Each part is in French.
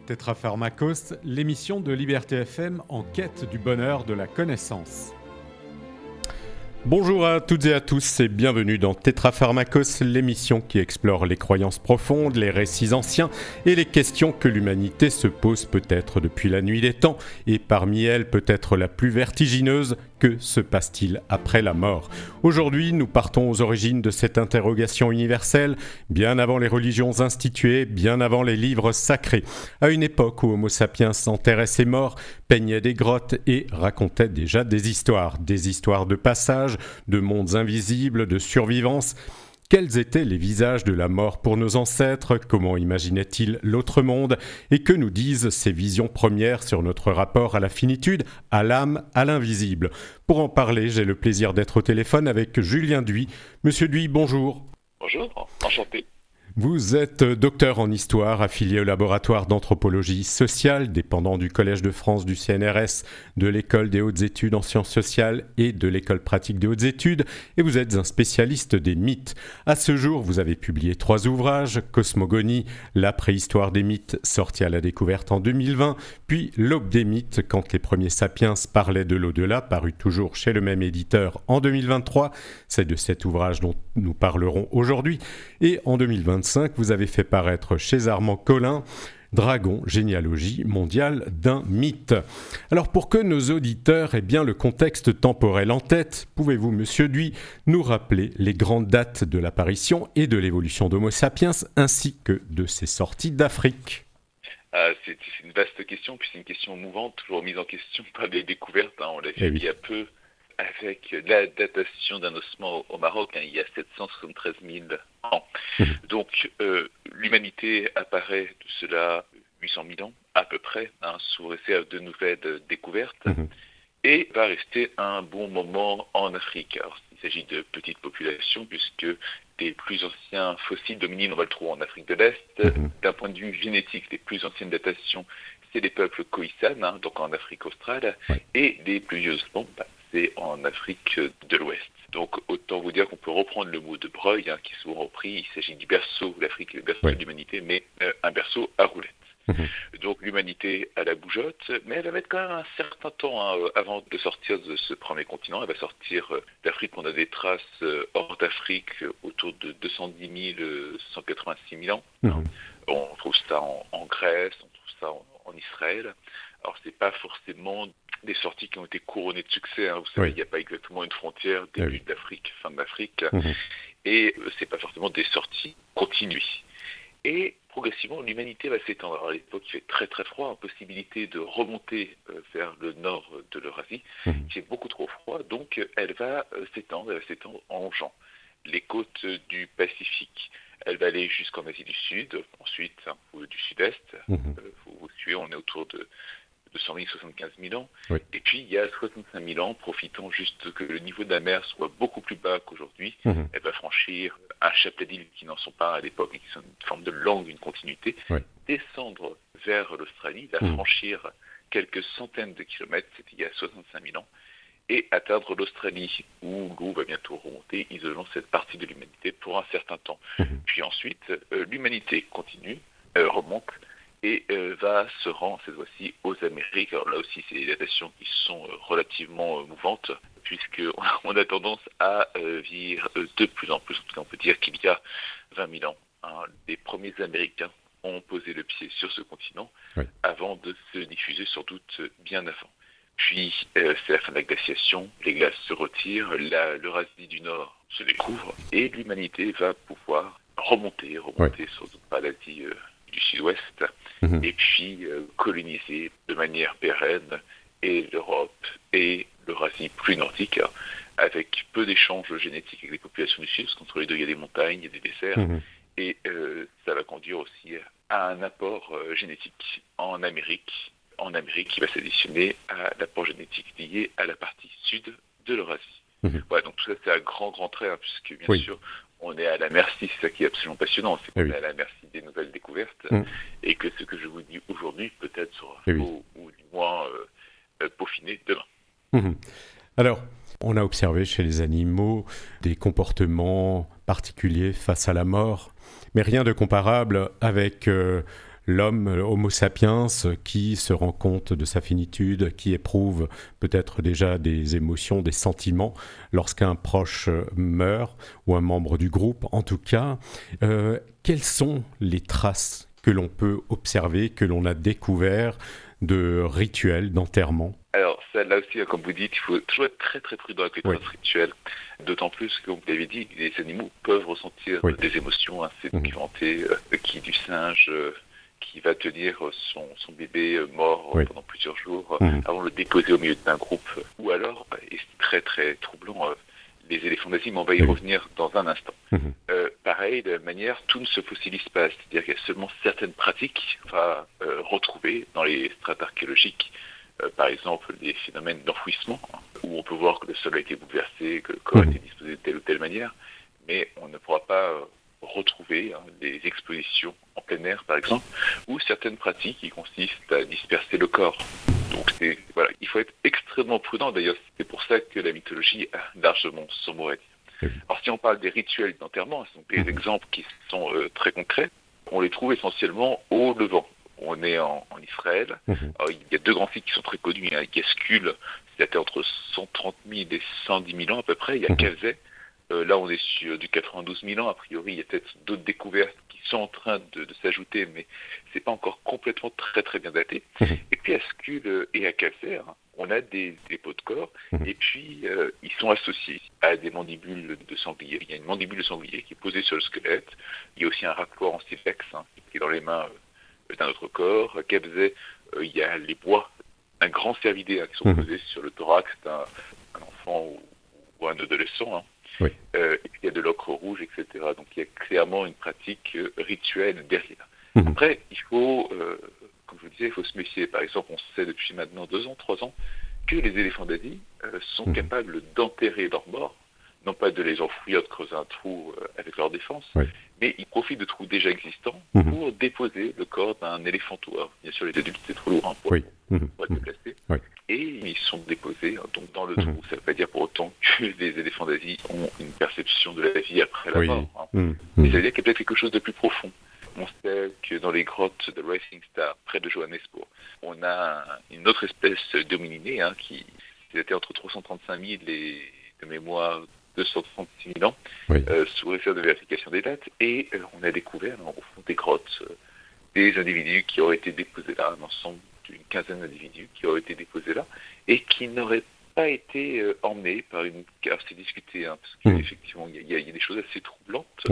Tétrapharmakos, l'émission de Liberté FM en quête du bonheur de la connaissance. Bonjour à toutes et à tous et bienvenue dans Tétrapharmakos, l'émission qui explore les croyances profondes, les récits anciens et les questions que l'humanité se pose peut-être depuis la nuit des temps, et parmi elles peut-être la plus vertigineuse, que se passe-t-il après la mort ? Aujourd'hui, nous partons aux origines de cette interrogation universelle, bien avant les religions instituées, bien avant les livres sacrés, à une époque où Homo sapiens enterrait ses morts, peignait des grottes et racontait déjà des histoires de passage, de mondes invisibles, de survivance. Quels étaient les visages de la mort pour nos ancêtres ? Comment imaginaient-ils l'autre monde ? Et que nous disent ces visions premières sur notre rapport à la finitude, à l'âme, à l'invisible ? Pour en parler, j'ai le plaisir d'être au téléphone avec Julien Duy. Monsieur Duy, bonjour. Bonjour, enchanté. Vous êtes docteur en histoire, affilié au laboratoire d'anthropologie sociale, dépendant du Collège de France, du CNRS, de l'École des hautes études en sciences sociales et de l'École pratique des hautes études, et vous êtes un spécialiste des mythes. À ce jour, vous avez publié 3 ouvrages, Cosmogonie, la préhistoire des mythes, sorti à la découverte en 2020, puis L'aube des mythes, quand les premiers sapiens parlaient de l'au-delà, paru toujours chez le même éditeur en 2023. C'est de cet ouvrage dont nous parlerons aujourd'hui. Et en 2025, vous avez fait paraître chez Armand Collin Dragon, généalogie mondiale d'un mythe. Alors pour que nos auditeurs aient bien le contexte temporel en tête, pouvez-vous, monsieur Duy, nous rappeler les grandes dates de l'apparition et de l'évolution d'Homo sapiens, ainsi que de ses sorties d'Afrique ? C'est une vaste question, puis c'est une question mouvante, toujours mise en question par des découvertes. On l'a vu il y a peu avec la datation d'un ossement au Maroc, il y a 773 000 ans. Donc l'humanité apparaît de cela 800 000 ans à peu près, sous réserve de nouvelles découvertes, et va rester un bon moment en Afrique. Alors, il s'agit de petites populations, puisque les plus anciens fossiles d'hominines, on va le trouver en Afrique de l'Est. D'un point de vue génétique, les plus anciennes datations, c'est les peuples Khoisan, donc en Afrique australe, et les plus vieux ossements, c'est en Afrique de l'Ouest. Donc autant vous dire qu'on peut reprendre le mot de Breuil, qui est souvent repris. Il s'agit du berceau, l'Afrique est le berceau de l'humanité, mais un berceau à roulettes. Donc l'humanité à la bougeotte, mais elle va mettre quand même un certain temps avant de sortir de ce premier continent. Elle va sortir d'Afrique. On a des traces hors d'Afrique autour de 210 000, 186 000 ans. On trouve ça en Grèce, on trouve ça en Israël. Alors c'est pas forcément des sorties qui ont été couronnées de succès. Vous savez, il n'y a pas exactement une frontière, début d'Afrique, fin de l'Afrique. Et c'est pas forcément des sorties continues. Et progressivement, l'humanité va s'étendre. Alors, à l'époque, il fait très très froid, impossibilité de remonter vers le nord de l'Eurasie. Il fait beaucoup trop froid, donc elle va s'étendre en longeant les côtes du Pacifique. Elle va aller jusqu'en Asie du Sud, ensuite du Sud-Est. Vous suivez, on est autour de 200 000, 75 000 ans. Et puis, il y a 65 000 ans, profitant juste que le niveau de la mer soit beaucoup plus bas qu'aujourd'hui, elle va franchir un chapelet d'îles qui n'en sont pas à l'époque et qui sont une forme de langue, une continuité, descendre vers l'Australie, la franchir quelques centaines de kilomètres, c'était il y a 65 000 ans, et atteindre l'Australie, où l'eau va bientôt remonter, isolant cette partie de l'humanité pour un certain temps. Puis ensuite, l'humanité continue, remonte, et va se rendre cette fois-ci aux Amériques. Alors là aussi, c'est des datations qui sont relativement mouvantes, puisqu'on a tendance à vivre de plus en plus. En tout cas, on peut dire qu'il y a 20 000 ans, les premiers Américains ont posé le pied sur ce continent avant de se diffuser sans doute bien avant. Puis, c'est la fin de la glaciation, les glaces se retirent, l'Eurasie du Nord se découvre, et l'humanité va pouvoir remonter sans doute par l'Asie du Sud-Ouest, et puis coloniser de manière pérenne et l'Europe et l'Eurasie plus nordique, avec peu d'échanges génétiques avec les populations du Sud, parce qu'entre les deux, il y a des montagnes, il y a des déserts, et ça va conduire aussi à un apport génétique en Amérique qui va s'additionner à l'apport génétique lié à la partie sud de l'Eurasie. Voilà, donc tout ça, c'est un grand trait, puisque bien sûr, on est à la merci, c'est ça qui est absolument passionnant, c'est qu'on est à la merci des nouvelles découvertes, et que ce que je vous dis aujourd'hui peut-être sera faux, ou du moins peaufiné demain. Alors, on a observé chez les animaux des comportements particuliers face à la mort. Mais rien de comparable avec l'homme, Homo sapiens, qui se rend compte de sa finitude, qui éprouve peut-être déjà des émotions, des sentiments lorsqu'un proche meurt, ou un membre du groupe en tout cas. Quelles sont les traces que l'on peut observer, que l'on a découvert de rituels d'enterrement? Alors, ça, là aussi, comme vous dites, il faut toujours être très très prudent avec les traces rituelles, d'autant plus que, comme vous l'avez dit, les animaux peuvent ressentir des émotions. C'est documenté, qui du singe qui va tenir son bébé mort pendant plusieurs jours avant de le déposer au milieu d'un groupe. Ou alors, et c'est très très troublant, les éléphants d'Asie, mais on va y revenir dans un instant. Pareil, de la même manière, tout ne se fossilise pas, c'est-à-dire qu'il y a seulement certaines pratiques qu'on va retrouver dans les strates archéologiques. Par exemple, des phénomènes d'enfouissement, où on peut voir que le sol a été bouleversé, que le corps a été disposé de telle ou telle manière, mais on ne pourra pas retrouver des expositions en plein air, par exemple, ou certaines pratiques qui consistent à disperser le corps. Donc voilà, il faut être extrêmement prudent. D'ailleurs, c'est pour ça que la mythologie a largement son mot à dire. Alors, si on parle des rituels d'enterrement, ce sont des exemples qui sont très concrets. On les trouve essentiellement au Levant. On est en Israël. Alors, il y a deux grands sites qui sont très connus. Il y a Guescul, c'était entre 130 000 et 110 000 ans à peu près. Il y a Calzet. Là, on est sur du 92 000 ans. A priori, il y a peut-être d'autres découvertes qui sont en train de s'ajouter, mais c'est pas encore complètement très très bien daté. Et puis à Skul et à Calzet, on a des pots de corps, et puis ils sont associés à des mandibules de sanglier. Il y a une mandibule de sanglier qui est posée sur le squelette. Il y a aussi un raccord en silex qui est dans les mains d'un autre corps. À Calzet, il y a les bois d'un grand cervidé qui sont posés sur le thorax d'un enfant ou un adolescent. Et puis il y a de l'ocre rouge, etc. Donc il y a clairement une pratique rituelle derrière. Après, il faut, comme je vous disais, il faut se méfier. Par exemple, on sait depuis maintenant 2 ans, 3 ans, que les éléphants d'Asie sont capables d'enterrer leurs morts, non pas de les enfouir, de creuser un trou avec leur défense, mais ils profitent de trous déjà existants pour déposer le corps d'un éléphantoir. Bien sûr, les adultes, c'est trop lourd pour être déplacé. Et ils sont déposés donc dans le trou. Ça ne veut pas dire pour autant que les éléphants d'Asie ont une perception de la vie après la mort. Mais ça veut dire qu'il y a peut-être quelque chose de plus profond. On sait que dans les grottes de Racing Star, près de Johannesburg, on a une autre espèce d'homininée qui était entre 335 000 et de mémoire 236 000 ans, sous réserve de vérification des dates. Et on a découvert au fond des grottes des individus qui auraient été déposés là, un ensemble d'une quinzaine d'individus qui auraient été déposés là, et qui n'auraient pas été emmenés par une... Alors c'est discuté, parce qu'effectivement, il y a des choses assez troublantes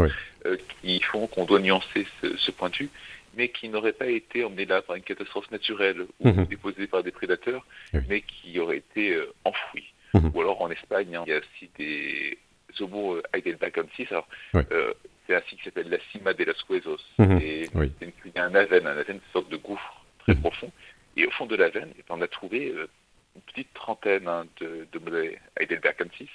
qui font qu'on doit nuancer ce point de vue, mais qui n'auraient pas été emmenés là par une catastrophe naturelle ou déposés par des prédateurs, mais qui auraient été enfouis. Ou alors en Espagne, il y a aussi des Homo heidelbergensis. Alors, c'est un site qui s'appelle la Cima de las Huesos. Et il y a un avène, une sorte de gouffre très profond. Et au fond de l'avène, on a trouvé une petite trentaine de Homo heidelbergensis.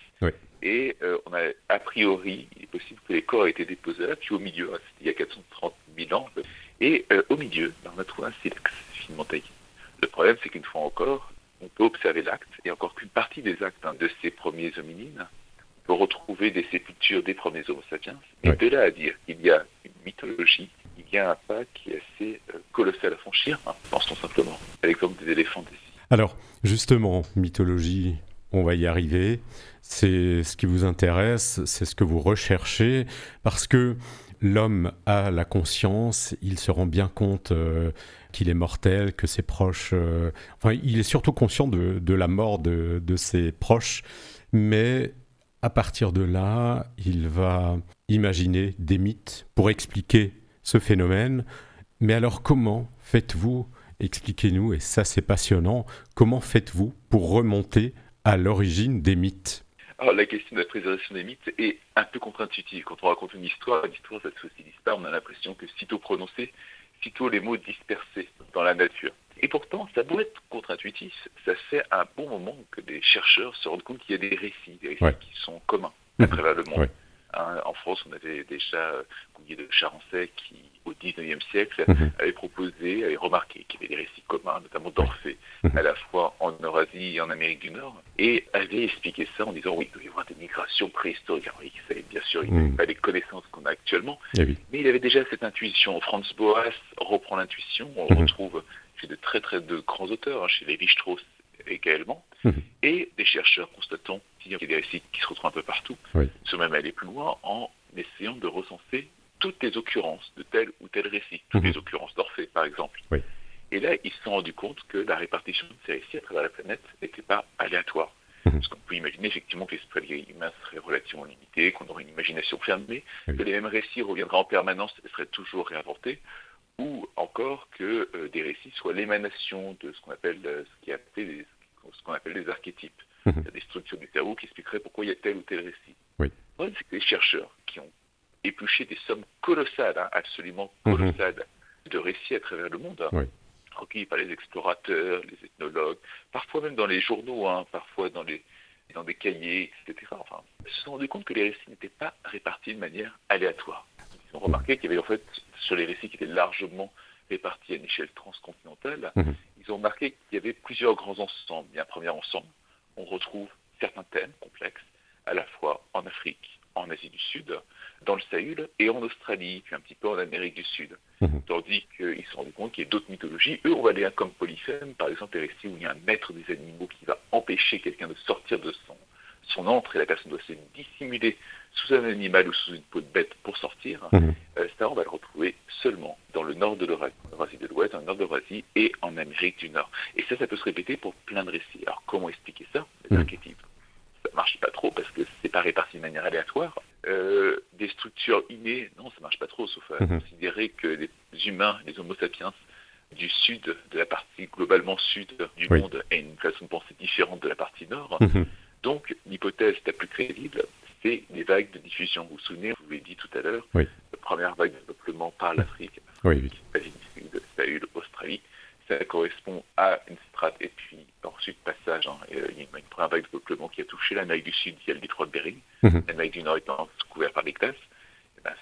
Et on a, a priori, il est possible que les corps aient été déposés là, puis au milieu, c'était il y a 430 000 ans. Et au milieu, on a trouvé un silex finement taillé. Le problème, c'est qu'une fois encore, on peut observer l'acte, et encore qu'une partie des actes de ces premiers hominines, on peut retrouver des sépultures des premiers Homo sapiens. Et de là à dire qu'il y a une mythologie, il y a un pas qui est assez colossal à franchir, pensons simplement à l'exemple des éléphants d'Asie. Alors, justement, mythologie, on va y arriver, c'est ce qui vous intéresse, c'est ce que vous recherchez, parce que l'homme a la conscience, il se rend bien compte qu'il est mortel, que ses proches... il est surtout conscient de la mort de ses proches, mais à partir de là, il va imaginer des mythes pour expliquer ce phénomène. Mais alors comment faites-vous, expliquez-nous, et ça c'est passionnant, comment faites-vous pour remonter à l'origine des mythes ? Alors, la question de la préservation des mythes est un peu contre-intuitive. Quand on raconte une histoire, l'histoire, ça ne se fossilise pas. On a l'impression que sitôt prononcé, sitôt les mots dispersés dans la nature. Et pourtant, ça doit être contre-intuitif. Ça fait un bon moment que des chercheurs se rendent compte qu'il y a des récits qui sont communs à travers le monde. En France, on avait déjà Gouguet de Charancey qui, au XIXe siècle, avait remarqué qu'il y avait des récits communs, notamment d'Orphée, à la fois en Eurasie et en Amérique du Nord, et avait expliqué ça en disant oui, il doit y avoir des migrations préhistoriques. Alors, il savait bien sûr, il n'avait pas les connaissances qu'on a actuellement, mais il avait déjà cette intuition. Franz Boas reprend l'intuition, on le retrouve chez de grands auteurs, chez Lévi-Strauss également, et des chercheurs constatant qu'il y a des récits qui se retrouvent un peu partout, sont même allés plus loin en essayant de recenser toutes les occurrences de tel ou tel récit, toutes les occurrences d'Orphée par exemple. Et là, ils se sont rendus compte que la répartition de ces récits à travers la planète n'était pas aléatoire. Parce qu'on peut imaginer effectivement que l'esprit humain serait relativement limité, qu'on aurait une imagination fermée, que les mêmes récits reviendraient en permanence et seraient toujours réinventés, ou encore que des récits soient l'émanation de ce qu'on appelle des archétypes, des structures du cerveau qui expliqueraient pourquoi il y a tel ou tel récit. Le problème, c'est que les chercheurs qui ont épluché des sommes colossales, absolument colossales, de récits à travers le monde, recueillis par les explorateurs, les ethnologues, parfois même dans les journaux, parfois dans des cahiers, etc. Enfin, ils se sont rendus compte que les récits n'étaient pas répartis de manière aléatoire. Ils ont remarqué qu'il y avait en fait, sur les récits qui étaient largement répartis à une échelle transcontinentale, ils ont remarqué qu'il y avait plusieurs grands ensembles. Il y a un premier ensemble, on retrouve certains thèmes complexes, à la fois en Afrique, en Asie du Sud, dans le Sahel et en Australie, puis un petit peu en Amérique du Sud. Tandis qu'ils se sont rendus compte qu'il y a d'autres mythologies. Eux, on va les comme Polyphème, par exemple, les récits où il y a un maître des animaux qui va empêcher quelqu'un de sortir de son antre et la personne doit se dissimuler sous un animal ou sous une peau de bête pour sortir. Ça, on va le retrouver seulement dans le nord de l'Eurasie de l'Ouest, dans le nord de l'Eurasie et en Amérique du Nord. Et ça peut se répéter pour plein de récits. Alors, comment expliquer ça? Les archétypes. Ça marche pas trop parce que c'est pas réparti de manière aléatoire. Des structures innées, non, ça marche pas trop, sauf à considérer que les humains, les homo sapiens du sud, de la partie globalement sud du monde, aient une façon de penser différente de la partie nord. Donc, l'hypothèse la plus crédible, c'est les vagues de diffusion. Vous vous souvenez, je vous l'ai dit tout à l'heure, la première vague de peuplement par l'Afrique, Asie du Sud, Sahel, Australie, ça correspond à une strate, et puis ensuite passage, il y a une première vague de peuplement qui a touché l'Amérique du Sud via le détroit de Bering, l'Amérique du Nord étant couverte par les glaces,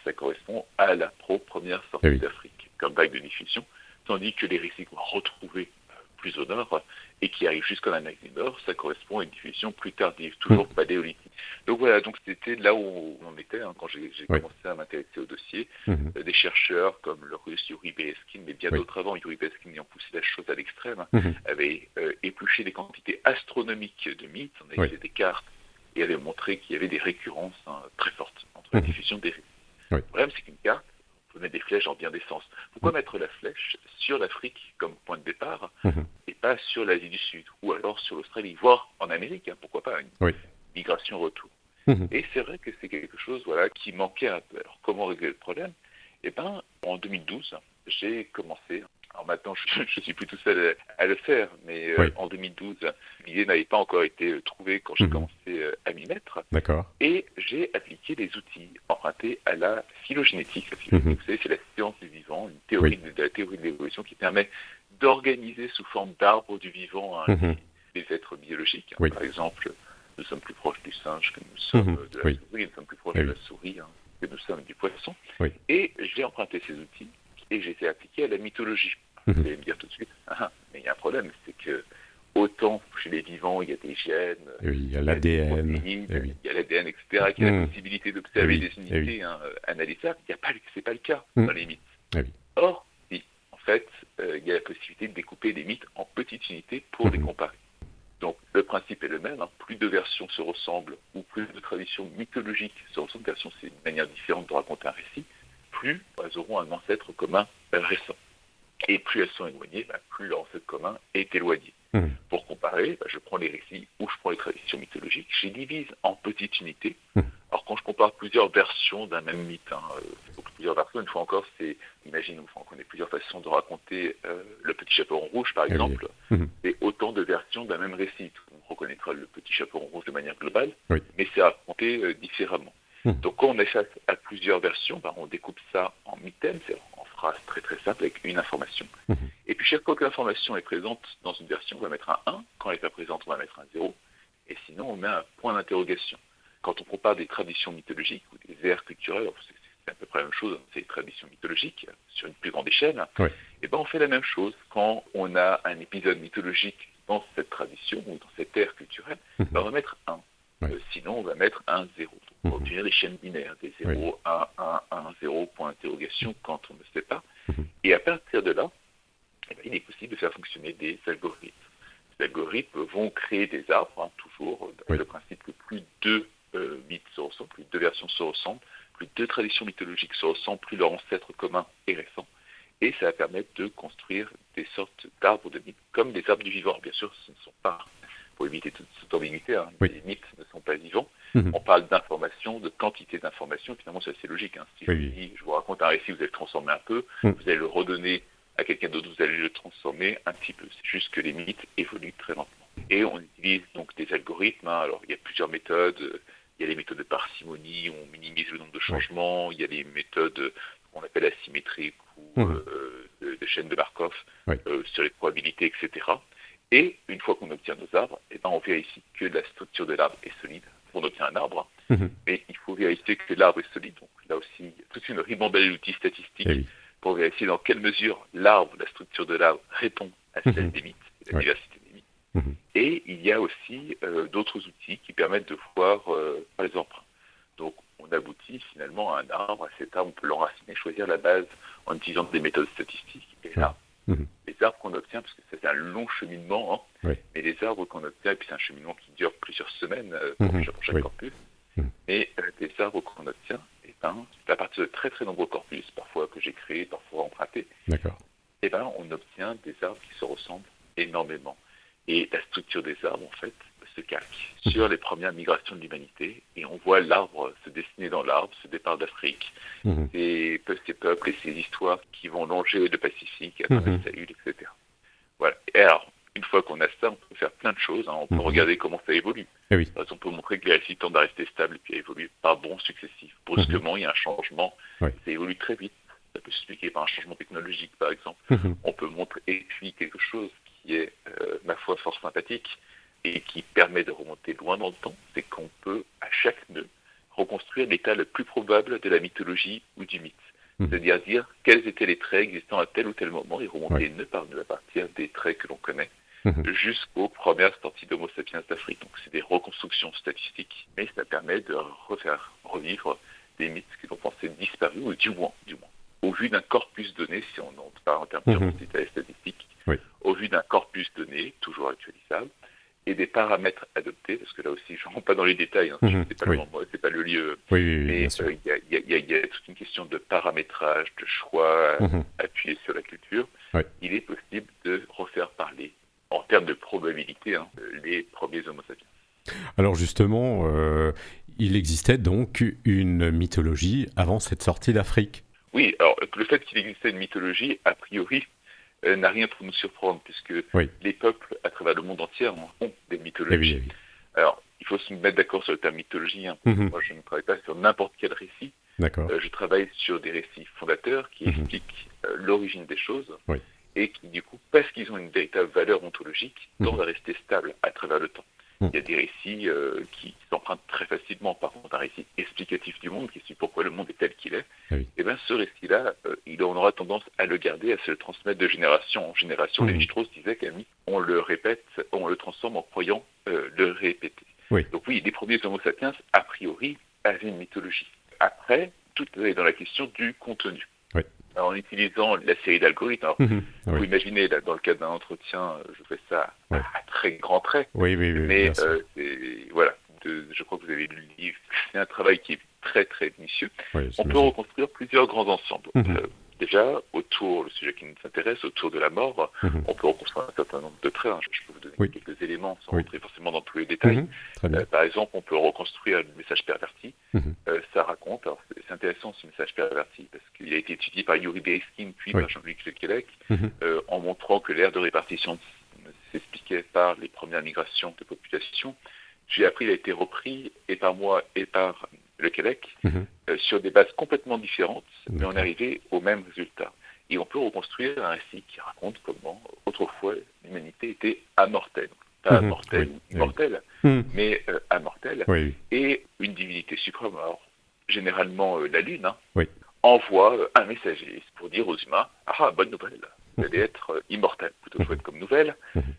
ça correspond à la première sortie d'Afrique comme vague de diffusion, tandis que les récits qu'on va retrouver plus au nord et qui arrivent jusqu'en Amérique du Nord, ça correspond à une diffusion plus tardive, toujours paléolithique. Donc voilà, donc c'était là où on était quand j'ai commencé à m'intéresser au dossier. Des chercheurs comme le russe Yuri Beleskin, mais bien d'autres avant, Yuri Beleskin ayant poussé la chose à l'extrême, avaient épluché des quantités astronomiques de mythes, on avait fait des cartes et avaient montré qu'il y avait des récurrences très fortes entre la diffusion des récits. Le problème, c'est qu'une carte, on peut mettre des flèches en bien des sens. Pourquoi mettre la flèche sur l'Afrique comme point de départ et pas sur l'Asie du Sud ou alors sur l'Australie, voire en Amérique, pourquoi pas une migration-retour. Et c'est vrai que c'est quelque chose qui manquait un peu. Alors comment régler le problème? En 2012, j'ai commencé. Alors maintenant, je suis plus tout seul à le faire, mais en 2012, l'idée n'avait pas encore été trouvée quand j'ai commencé à m'y mettre. Et j'ai appliqué les outils empruntés à la phylogénétique. La phylogénétique, vous savez, c'est la science du vivant, une théorie de la théorie de l'évolution qui permet d'organiser sous forme d'arbre du vivant les êtres biologiques. Par exemple, nous sommes plus proches du singe que nous sommes de la souris, nous sommes plus proches de la souris que nous sommes du poisson. Et j'ai emprunté ces outils et j'ai été appliqué à la mythologie. Vous allez me dire tout de suite, mais il y a un problème, c'est que autant chez les vivants, il y a des gènes, il y a l'ADN, il y a l'ADN, etc., qui a la possibilité d'observer des unités analysables, c'est pas le cas dans les mythes. Or, en fait, il y a la possibilité de découper les mythes en petites unités pour les comparer. Donc, le principe est le même, plus de versions se ressemblent, ou plus de traditions mythologiques se ressemblent, versions c'est une manière différente de raconter un récit, plus elles auront un ancêtre commun récent. Et plus elles sont éloignées, plus l'ancêtre commun est éloigné. Pour comparer, je prends les récits ou je prends les traditions mythologiques, je les divise en petites unités. Alors quand je compare plusieurs versions d'un même mythe, plusieurs versions, une fois encore, imaginons qu'on ait plusieurs façons de raconter le petit chaperon rouge, par exemple, et autant de versions d'un même récit. On reconnaîtra le petit chaperon rouge de manière globale, mais c'est raconté différemment. Donc quand on est face à plusieurs versions, on découpe ça en mythèmes, c'est en phrases très très simples avec une information. Et puis chaque fois que l'information est présente dans une version, on va mettre un 1. Quand elle n'est pas présente, on va mettre un 0. Et sinon, on met un point d'interrogation. quand on compare des traditions mythologiques ou des aires culturelles, c'est à peu près la même chose, c'est des traditions mythologiques sur une plus grande échelle, et ben on fait la même chose quand on a un épisode mythologique dans cette tradition ou dans cette ère culturelle, ben on va mettre 1. Sinon, on va mettre 1, 0. Donc, on va obtenir des chaînes binaires, des 0, 1, 1, 1, 0, point d'interrogation quand on ne sait pas. Et à partir de là, eh bien, il est possible de faire fonctionner des algorithmes. Les algorithmes vont créer des arbres, toujours, avec le principe que plus deux mythes se ressemblent, plus deux versions se ressemblent, plus deux traditions mythologiques se ressemblent, plus leur ancêtre commun est récent. Et ça va permettre de construire des sortes d'arbres de mythes, comme des arbres du vivant. Bien sûr, ce ne sont pas, pour éviter toute ambiguïté, les mythes ne sont pas vivants. On parle d'informations, de quantité d'informations, finalement c'est assez logique. Si je vous raconte un récit, vous allez le transformer un peu, vous allez le redonner à quelqu'un d'autre, vous allez le transformer un petit peu. C'est juste que les mythes évoluent très lentement. Et on utilise donc des algorithmes. Alors il y a plusieurs méthodes. Il y a les méthodes de parcimonie, on minimise le nombre de changements. Il y a les méthodes qu'on appelle asymétriques ou de chaîne de Markov sur les probabilités, etc. Et une fois qu'on obtient nos arbres, on vérifie que la structure de l'arbre est solide. On obtient un arbre, mais il faut vérifier que l'arbre est solide. Donc là aussi, il y a toute une ribambelle d'outils statistiques pour vérifier dans quelle mesure l'arbre, la structure de l'arbre répond à celle des mythes, la diversité des mythes. Et il y a aussi d'autres outils qui permettent de voir les emprunts. Donc on aboutit finalement à un arbre, à cet arbre on peut l'enraciner, choisir la base en utilisant des méthodes statistiques. Et là, les arbres qu'on obtient, parce que c'est un long cheminement, mais les arbres qu'on obtient, et puis c'est un cheminement qui dure plusieurs semaines pour chaque corpus, mais les arbres qu'on obtient, c'est à partir de très très nombreux corpus, parfois que j'ai créés, parfois empruntés, on obtient des arbres qui se ressemblent énormément. Et la structure des arbres, en fait, se calque sur les premières migrations de l'humanité, et on voit l'arbre se dessiner dans l'arbre, ce départ d'Afrique, ces peuples et ces histoires qui vont longer le Pacifique, à travers le Sahel, etc. Voilà. Et alors, une fois qu'on a ça, on peut faire plein de choses. On peut regarder comment ça évolue. Par exemple, on peut montrer que les récits tendent à rester stables et puis à évoluer par bonds successifs. Brusquement, il y a un changement, ça évolue très vite. Ça peut s'expliquer par un changement technologique, par exemple. On peut montrer, et puis, quelque chose qui est, ma foi, fort sympathique et qui permet de remonter loin dans le temps, c'est qu'on peut, à chaque nœud, reconstruire l'état le plus probable de la mythologie ou du mythe. C'est-à-dire dire quels étaient les traits existants à tel ou tel moment et remonter nœud par nœud à partir des traits que l'on connaît jusqu'aux premières sorties d'Homo sapiens d'Afrique. Donc c'est des reconstructions statistiques, mais ça permet de refaire revivre des mythes qui sont pensés disparus, ou du moins, au vu d'un corpus donné, si on en parle en termes purement statistiques, au vu d'un corpus donné, toujours actualisable, et des paramètres adoptés, parce que là aussi, je ne rentre pas dans les détails, c'est pas le moment, c'est pas le lieu, mais il y a toute une question de paramétrage, de choix appuyé sur la culture. Il est possible de refaire parler, en termes de probabilité, les premiers Homo sapiens. Alors justement, il existait donc une mythologie avant cette sortie d'Afrique. Oui, alors le fait qu'il existait une mythologie, a priori, n'a rien pour nous surprendre, puisque les peuples à travers le monde entier ont des mythologies. Alors, il faut se mettre d'accord sur le terme mythologie. Moi, je ne travaille pas sur n'importe quel récit. Je travaille sur des récits fondateurs qui expliquent l'origine des choses et qui, du coup, parce qu'ils ont une véritable valeur ontologique, tendent à rester stables à travers le temps. Il y a des récits qui s'empruntent très facilement, par contre, un récit explicatif du monde, qui explique pourquoi le monde est tel qu'il est. Et bien, ce récit-là, on aura tendance à le garder, à se le transmettre de génération en génération. Lévi-Strauss disait qu'à mi, on le répète, on le transforme en croyant le répéter. Donc oui, les premiers Homo sapiens, a priori, avaient une mythologie. Après, tout est dans la question du contenu. Alors, en utilisant la série d'algorithmes, vous imaginez, là, dans le cadre d'un entretien, je fais ça à très grands traits, mais voilà, je crois que vous avez lu le livre, c'est un travail qui est très très minutieux. On peut reconstruire plusieurs grands ensembles. Déjà, autour, le sujet qui nous intéresse, autour de la mort, on peut reconstruire un certain nombre de traits. Je peux vous donner quelques éléments sans rentrer forcément dans tous les détails. Par exemple, on peut reconstruire le message perverti. Ça raconte, alors c'est intéressant ce message perverti, parce qu'il a été étudié par Yuri Bereskin, puis par Jean-Luc Lequelec, en montrant que l'ère de répartition s'expliquait par les premières migrations de population. J'ai appris, il a été repris, et par moi et par Lequelec, sur des bases complètement différentes, mais on est arrivé au même résultat. Et on peut reconstruire un récit qui raconte comment, autrefois, l'humanité était amortelle. pas mortel ou immortel, mais immortel, et une divinité suprême, alors généralement la Lune, envoie un messager pour dire aux humains « Ah, bonne nouvelle, vous allez être immortel », plutôt chouette comme nouvelle,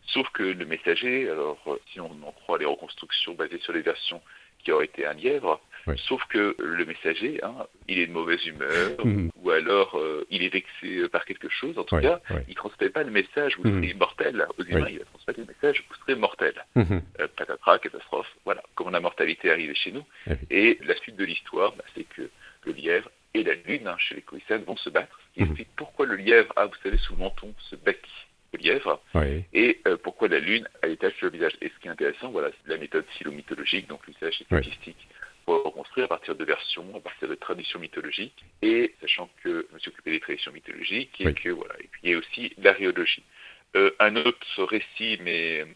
sauf que le messager, alors si on en croit les reconstructions basées sur les versions qui auraient été un lièvre, sauf que le messager, il est de mauvaise humeur, ou alors il est vexé par quelque chose, en tout cas, il ne transmet pas le message « vous serez immortel » aux humains, il va transmettre le message « vous serez mortel ». Patatras, catastrophe, voilà, comment la mortalité est arrivée chez nous. Et la suite de l'histoire, c'est que le lièvre et la Lune, chez les Coïciennes, vont se battre, ce qui explique pourquoi le lièvre a, vous savez, sous le menton ce bec de lièvre, et pourquoi la Lune a des taches sur le visage. Et ce qui est intéressant, voilà, c'est la méthode phylomythologique, donc l'usage statistique, pour reconstruire à partir de versions, à partir de traditions mythologiques, et sachant que je me suis occupé des traditions mythologiques, et que voilà, et puis il y a aussi l'aréologie. Un autre récit, mais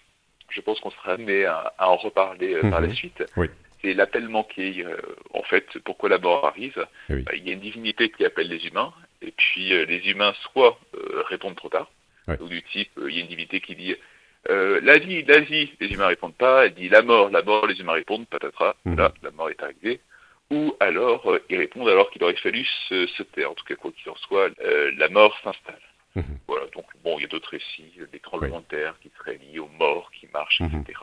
je pense qu'on sera amené à en reparler par la suite. C'est l'appel manqué. En fait, pourquoi la mort arrive, il y a une divinité qui appelle les humains, et puis les humains soit répondent trop tard, ou du type, il y a une divinité qui dit la vie, les humains répondent pas, elle dit la mort, les humains répondent, patatras, là, la mort est arrivée, ou alors ils répondent alors qu'il aurait fallu se taire. En tout cas, quoi qu'il en soit, la mort s'installe. Voilà, donc bon, il y a d'autres récits, des tremblements de terre qui seraient liés aux morts qui marchent, etc.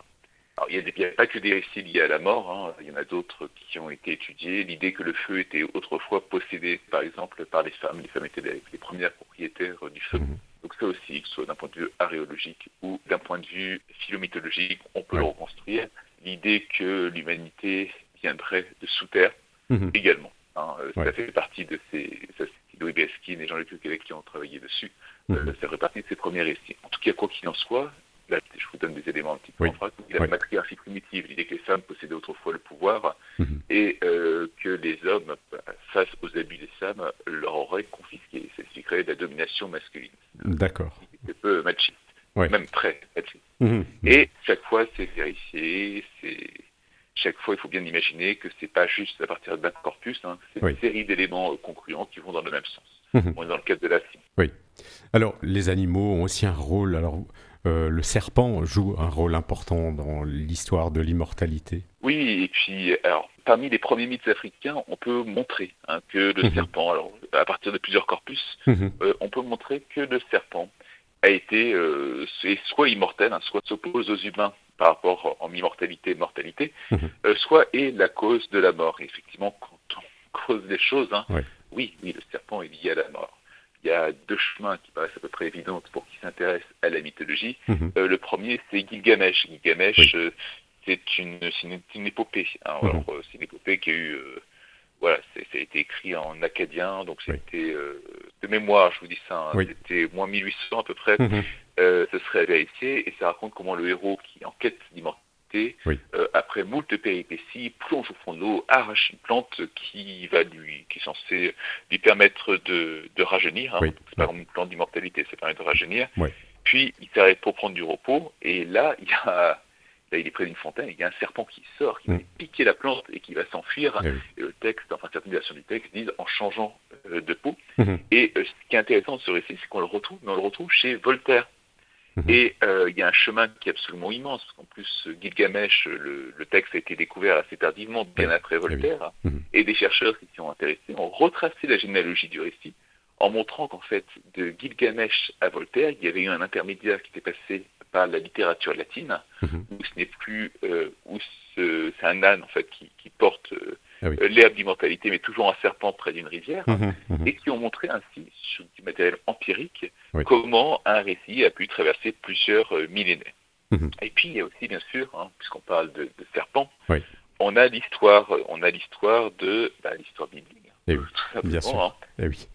Alors, il n'y a pas que des récits liés à la mort, il y en a d'autres qui ont été étudiés. L'idée que le feu était autrefois possédé, par exemple, par les femmes étaient les premières propriétaires du feu. Donc ça aussi, que ce soit d'un point de vue aréologique ou d'un point de vue phylomythologique, on peut le reconstruire. L'idée que l'humanité viendrait de sous terre également. Ça fait partie de Louis Beskin et Jean-Luc Lequelec qui ont travaillé dessus. Ça fait partie de ces premiers récits. En tout cas, quoi qu'il en soit, là, je vous donne des éléments un petit peu en phrase. Il y a la matriarchie primitive, l'idée que les femmes possédaient autrefois le pouvoir et que les hommes, face aux abus des femmes, leur auraient confisqué. Ça expliquerait la domination masculine. D'accord. C'est un peu machiste, même très machiste. Et chaque fois, c'est vérifié, chaque fois, il faut bien imaginer que c'est pas juste à partir d'un corpus, c'est une série d'éléments concluants qui vont dans le même sens. On est dans le cadre de la science. Alors, les animaux ont aussi un rôle. Alors, le serpent joue un rôle important dans l'histoire de l'immortalité. Oui, et puis, alors, parmi les premiers mythes africains, on peut montrer que le serpent, alors, à partir de plusieurs corpus, on peut montrer que le serpent a été soit immortel, soit s'oppose aux humains par rapport en immortalité et mortalité, soit est la cause de la mort. Et effectivement, quand on cause des choses, oui, le serpent est lié à la mort. Il y a deux chemins qui paraissent à peu près évidents pour qui s'intéressent à la mythologie. Le premier, c'est Gilgamesh. Gilgamesh, c'est une épopée. Alors, c'est une épopée qui a eu... ça a été écrit en akkadien, donc c'était de mémoire, je vous dis ça, c'était moins 1800 à peu près, ce serait vérifié, et ça raconte comment le héros qui est en quête d'immortalité, après moult péripéties, plonge au fond de l'eau, arrache une plante qui est censée lui permettre de rajeunir, c'est pas vraiment une plante d'immortalité, ça permet de rajeunir, puis il s'arrête pour prendre du repos, et là, il est près d'une fontaine, il y a un serpent qui sort, qui va piquer la plante et qui va s'enfuir. Et le texte, certaines versions du texte disent en changeant de peau. Et ce qui est intéressant de ce récit, c'est qu'on le retrouve chez Voltaire. Et il y a un chemin qui est absolument immense, parce qu'en plus, Gilgamesh, le texte a été découvert assez tardivement, bien après Voltaire, et des chercheurs qui s'y ont intéressés ont retracé la généalogie du récit, en montrant qu'en fait, de Gilgamesh à Voltaire, il y avait eu un intermédiaire qui était passé par la littérature latine, où ce n'est plus, c'est un âne en fait qui porte l'herbe d'immortalité, mais toujours un serpent près d'une rivière, et qui ont montré ainsi, sur du matériel empirique, comment un récit a pu traverser plusieurs millénaires. Et puis il y a aussi, bien sûr, puisqu'on parle de serpent, on a l'histoire de l'histoire biblique. Tout simplement,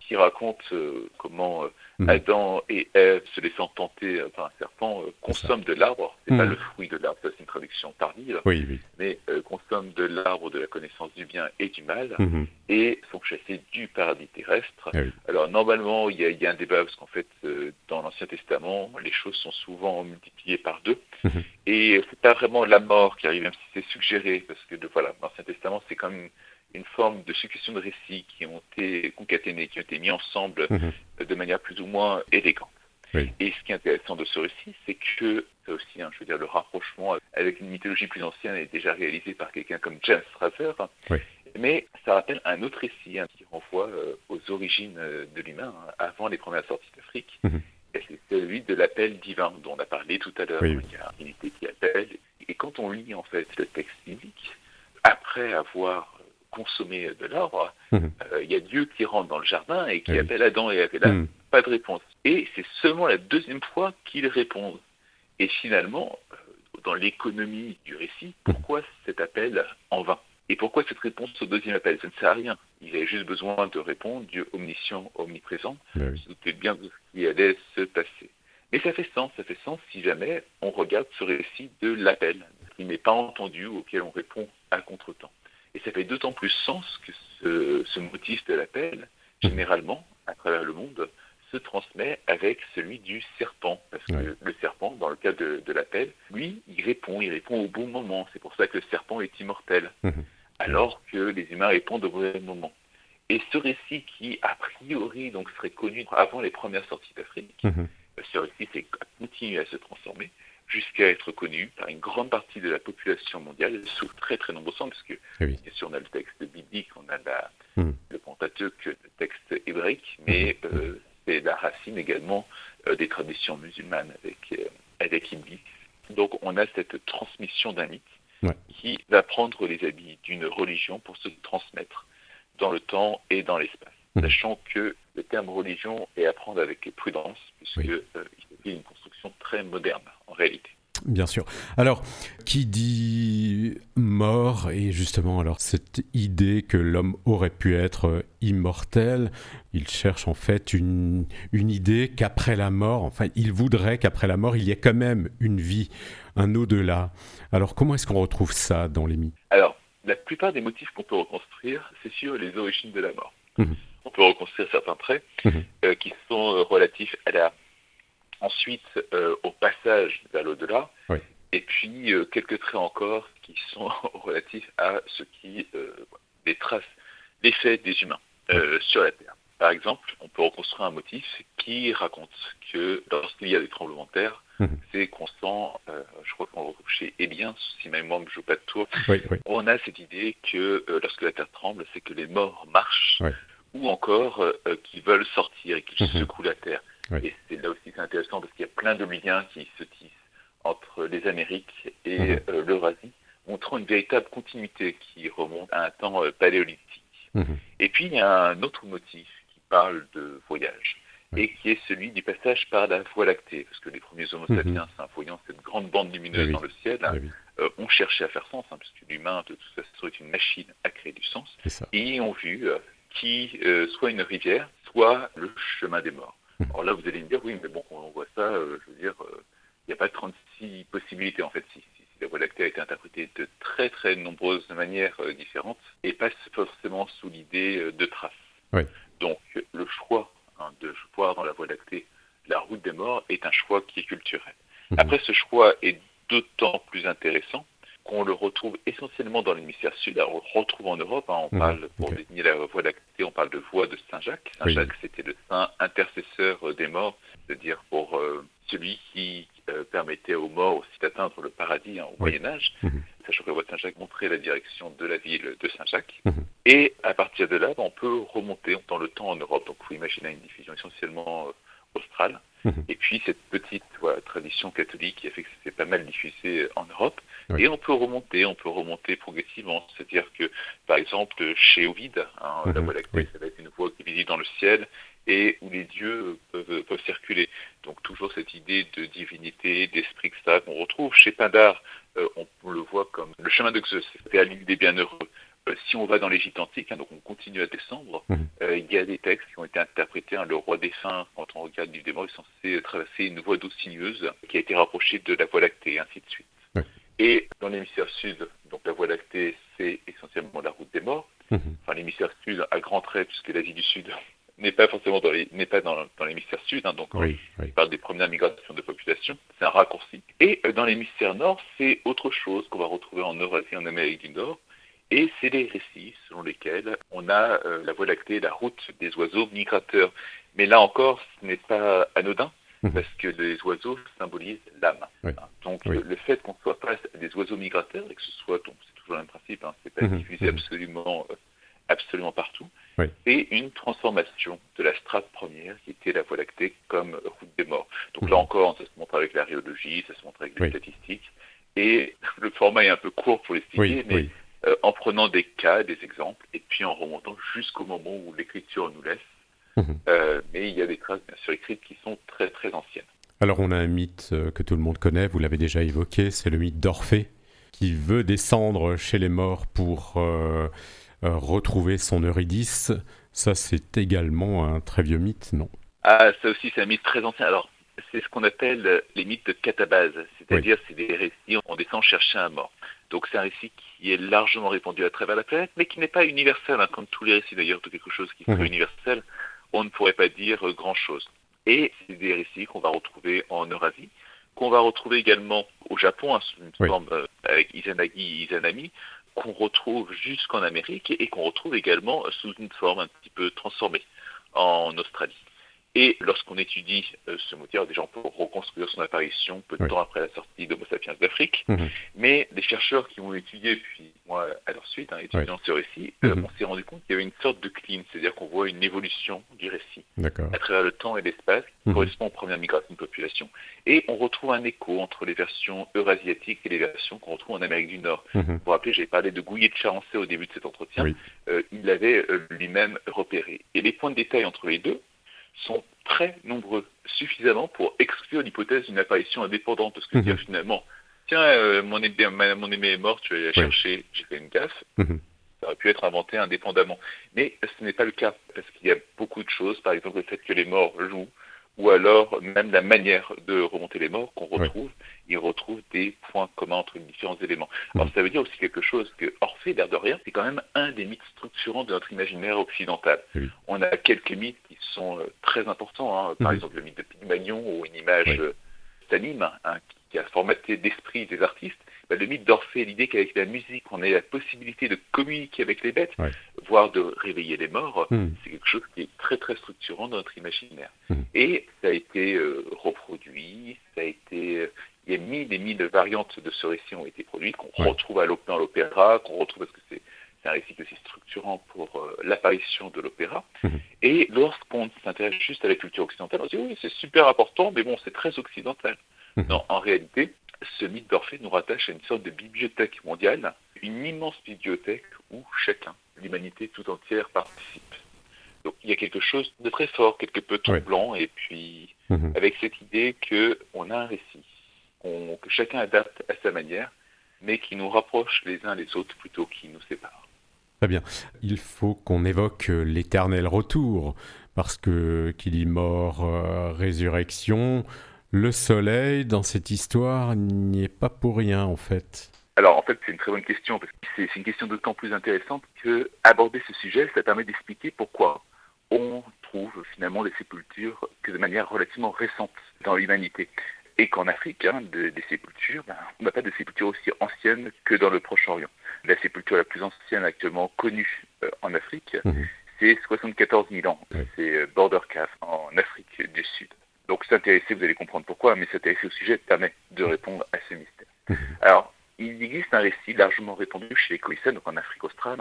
qui raconte comment Adam et Ève, se laissant tenter par un serpent, consomment de l'arbre. C'est pas le fruit de l'arbre, ça c'est une traduction tardive, mais consomment de l'arbre de la connaissance du bien et du mal, et sont chassés du paradis terrestre. Alors normalement, il y a un débat, parce qu'en fait, dans l'Ancien Testament, les choses sont souvent multipliées par 2, et c'est pas vraiment la mort qui arrive, même si c'est suggéré, parce que l'Ancien Testament, c'est quand même une forme de succession de récits qui ont été concaténés, qui ont été mis ensemble de manière plus ou moins élégante. Oui. Et ce qui est intéressant de ce récit, c'est que, ça aussi, le rapprochement avec une mythologie plus ancienne est déjà réalisé par quelqu'un comme James Frazer, Oui. mais ça rappelle un autre récit qui renvoie aux origines de l'humain, avant les premières sorties d'Afrique. Mhm. Et c'est celui de l'appel divin dont on a parlé tout à l'heure. Oui. Il y a une unité qui appelle. Et quand on lit en fait le texte biblique, après avoir consommé de l'arbre, il y a Dieu qui rentre dans le jardin et qui appelle Adam et Ève. Là, pas de réponse. Et c'est seulement la deuxième fois qu'ils répondent. Et finalement, dans l'économie du récit, pourquoi cet appel en vain? Et pourquoi cette réponse au deuxième appel? Ça ne sert à rien. Il avait juste besoin de répondre, Dieu omniscient, omniprésent, se doutait bien de ce qui allait se passer. Mais ça fait sens si jamais on regarde ce récit de l'appel, qui n'est pas entendu, auquel on répond à contre-temps. Et ça fait d'autant plus sens que ce motif de l'appel, généralement, à travers le monde, se transmet avec celui du serpent. Parce que le serpent, dans le cas de l'appel, lui, il répond au bon moment. C'est pour ça que le serpent est immortel. Alors que les humains répondent au mauvais moment. Et ce récit qui, a priori, donc, serait connu avant les premières sorties d'Afrique, ce récit continue à se transformer jusqu'à être connu par une grande partie de la population mondiale sous très très nombreux sens, parce que bien sûr on a le texte biblique, on a le Pentateuque, le texte hébraïque, mais c'est la racine également des traditions musulmanes avec Iblis. Donc on a cette transmission d'un mythe qui va prendre les habits d'une religion pour se transmettre dans le temps et dans l'espace. Sachant que le terme religion est à prendre avec prudence, puisqu'il est une construction très moderne en réalité. Bien sûr. Alors, qui dit mort, et justement, alors cette idée que l'homme aurait pu être immortel, il cherche en fait une idée qu'après la mort, enfin, il voudrait qu'après la mort, il y ait quand même une vie, un au-delà. Alors, comment est-ce qu'on retrouve ça dans les mythes ? Alors, la plupart des motifs qu'on peut reconstruire, c'est sur les origines de la mort. On peut reconstruire certains traits qui sont relatifs à la... Ensuite, au passage vers l'au-delà, et puis quelques traits encore qui sont relatifs à ce qui les traces, l'effet des humains sur la Terre. Par exemple, on peut reconstruire un motif qui raconte que lorsqu'il y a des tremblements de terre, c'est constant, je crois qu'on le retrouve chez Élien, si ma mémoire ne joue pas de tour, on a cette idée que lorsque la Terre tremble, c'est que les morts marchent, ou encore qu'ils veulent sortir et qu'ils secouent la Terre. Et c'est là aussi c'est intéressant parce qu'il y a plein de liens qui se tissent entre les Amériques et l'Eurasie, montrant une véritable continuité qui remonte à un temps paléolithique. Et puis il y a un autre motif qui parle de voyage et qui est celui du passage par la Voie lactée, parce que les premiers Homo sapiens, voyant cette grande bande lumineuse dans le ciel, ont cherché à faire sens, puisque l'humain de toute façon est une machine à créer du sens, et ont vu qui soit une rivière, soit le chemin des morts. Alors là, vous allez me dire, oui, mais bon, quand on voit ça, je veux dire, il n'y a pas 36 possibilités, en fait, si la Voie lactée a été interprétée de très, très nombreuses manières différentes, et pas forcément sous l'idée de traces. Donc, le choix de voir dans la Voie lactée la route des morts est un choix qui est culturel. Après, ce choix est d'autant plus intéressant qu'on le retrouve essentiellement dans l'hémisphère sud. Alors, on le retrouve en Europe, on parle, pour désigner la Voie lactée, on parle de voie de Saint-Jacques. Saint-Jacques, c'était le saint intercesseur des morts, c'est-à-dire pour celui qui permettait aux morts aussi d'atteindre le paradis au Moyen-Âge. Sachant que la voie de Saint-Jacques montrait la direction de la ville de Saint-Jacques. Et à partir de là, on peut remonter dans le temps en Europe. Donc, vous imaginez une diffusion essentiellement australe. Et puis, cette petite tradition catholique qui a fait que c'était pas mal diffusé en Europe. Et on peut remonter progressivement. C'est-à-dire que, par exemple, chez Ovide, la Voie lactée, ça va être une voie qui est visible dans le ciel et où les dieux peuvent circuler. Donc, toujours cette idée de divinité, d'esprit, etc. qu'on retrouve. Chez Pindare, on le voit comme le chemin de Zeus, c'est à l'île des bienheureux. Si on va dans l'Égypte antique, donc on continue à descendre, il y a des textes qui ont été interprétés. Le roi défunt, quand on regarde le livre des morts, est censé traverser une voie d'eau sinueuse qui a été rapprochée de la Voie lactée, et ainsi de suite. Et dans l'hémisphère sud, donc la Voie lactée, c'est essentiellement la route des morts. Enfin, l'hémisphère sud à grands traits, puisque l'Asie du Sud n'est pas forcément dans l'hémisphère sud, donc on parle des premières migrations de population, c'est un raccourci. Et dans l'hémisphère nord, c'est autre chose qu'on va retrouver en Eurasie, en Amérique du Nord. Et c'est les récits selon lesquels on a la Voie lactée, la route des oiseaux migrateurs. Mais là encore, ce n'est pas anodin, parce que les oiseaux symbolisent l'âme. Oui. Donc Oui. le fait qu'on soit face à des oiseaux migrateurs et que ce soit, donc c'est toujours le même principe, c'est pas diffusé absolument partout, Oui. et une transformation de la strate première qui était la Voie lactée comme route des morts. Donc là encore, ça se montre avec l'aréologie, ça se montre avec les statistiques, et le format est un peu court pour l'expliquer, mais en prenant des cas, des exemples, et puis en remontant jusqu'au moment où l'écriture nous laisse. Mais il y a des traces bien sûr écrites qui sont très très anciennes. Alors on a un mythe que tout le monde connaît, vous l'avez déjà évoqué, c'est le mythe d'Orphée, qui veut descendre chez les morts pour retrouver son Eurydice. Ça, c'est également un très vieux mythe, non? Ah, ça aussi, c'est un mythe très ancien. Alors, c'est ce qu'on appelle les mythes de catabase, c'est-à-dire c'est des récits, on descend chercher un mort. Donc c'est un récit qui est largement répandu à travers la planète, mais qui n'est pas universel, comme tous les récits d'ailleurs de quelque chose qui serait universel, on ne pourrait pas dire grand-chose. Et c'est des récits qu'on va retrouver en Eurasie, qu'on va retrouver également au Japon, sous une forme avec Izanagi et Izanami, qu'on retrouve jusqu'en Amérique et qu'on retrouve également sous une forme un petit peu transformée en Australie. Et lorsqu'on étudie ce motif, déjà on peut reconstruire son apparition peu de temps après la sortie d'Homo sapiens d'Afrique, mais les chercheurs qui ont étudié, puis moi à leur suite, étudiant ce récit, on s'est rendu compte qu'il y avait une sorte de clean, c'est-à-dire qu'on voit une évolution du récit à travers le temps et l'espace qui correspond aux premières migrations de population. Et on retrouve un écho entre les versions eurasiatiques et les versions qu'on retrouve en Amérique du Nord. Vous vous rappelez, j'avais parlé de Gouillet de Charancé au début de cet entretien, il l'avait lui-même repéré. Et les points de détail entre les deux sont très nombreux, suffisamment pour exclure l'hypothèse d'une apparition indépendante, parce que dire finalement, tiens, mon aimé est mort, tu vas aller la chercher, j'ai fait une gaffe, ça aurait pu être inventé indépendamment. Mais ce n'est pas le cas, parce qu'il y a beaucoup de choses, par exemple le fait que les morts jouent, ou alors même la manière de remonter les morts qu'on retrouve, ils retrouvent des points communs entre les différents éléments. Alors ça veut dire aussi quelque chose que Orphée, l'air de rien, c'est quand même un des mythes structurants de notre imaginaire occidental. On a quelques mythes qui sont très importants, par exemple le mythe de Pygmalion, ou une image s'anime, qui a formaté l'esprit des artistes. Le mythe d'Orphée, l'idée qu'avec la musique, on ait la possibilité de communiquer avec les bêtes, voire de réveiller les morts, c'est quelque chose qui est très très structurant dans notre imaginaire. Et ça a été reproduit, il y a mille variantes de ce récit ont été produites, qu'on retrouve dans l'opéra, qu'on retrouve parce que c'est un récit aussi structurant pour l'apparition de l'opéra. Et lorsqu'on s'intéresse juste à la culture occidentale, on se dit oui, c'est super important, mais bon, c'est très occidental. Non, en réalité, ce mythe d'Orphée nous rattache à une sorte de bibliothèque mondiale, une immense bibliothèque où chacun, l'humanité tout entière, participe. Donc il y a quelque chose de très fort, quelque peu troublant, et puis avec cette idée qu'on a un récit, que chacun adapte à sa manière, mais qui nous rapproche les uns les autres plutôt qu'il nous sépare. Très bien. Il faut qu'on évoque l'éternel retour, parce que qui dit mort, résurrection, le soleil dans cette histoire n'y est pas pour rien en fait. Alors en fait c'est une très bonne question, parce que c'est une question d'autant plus intéressante que aborder ce sujet, ça permet d'expliquer pourquoi on trouve finalement des sépultures que de manière relativement récente dans l'humanité. Et qu'en Afrique, des sépultures, on n'a pas de sépultures aussi anciennes que dans le Proche-Orient. La sépulture la plus ancienne actuellement connue en Afrique, c'est 74 000 ans. C'est Border Cave en Afrique du Sud. Donc s'intéresser, vous allez comprendre pourquoi, mais s'intéresser au sujet permet de répondre à ce mystère. Alors, il existe un récit largement répandu chez les Khoisan, donc en Afrique australe.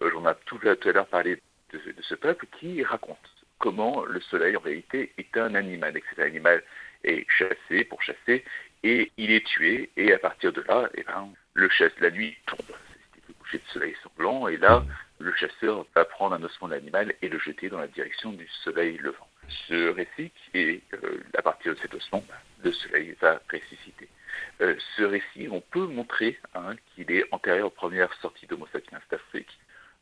J'en ai tout à l'heure parlé de ce peuple qui raconte comment le soleil en réalité est un animal, et que cet animal est chassé pour chasser, et il est tué, et à partir de là, la nuit tombe. C'est le coucher de soleil sanglant, et là, le chasseur va prendre un ossement de l'animal et le jeter dans la direction du soleil levant. Ce récit, à partir de cet ossement, le soleil va ressusciter. Ce récit, on peut montrer qu'il est antérieur aux premières sorties d'Homo sapiens d'Afrique,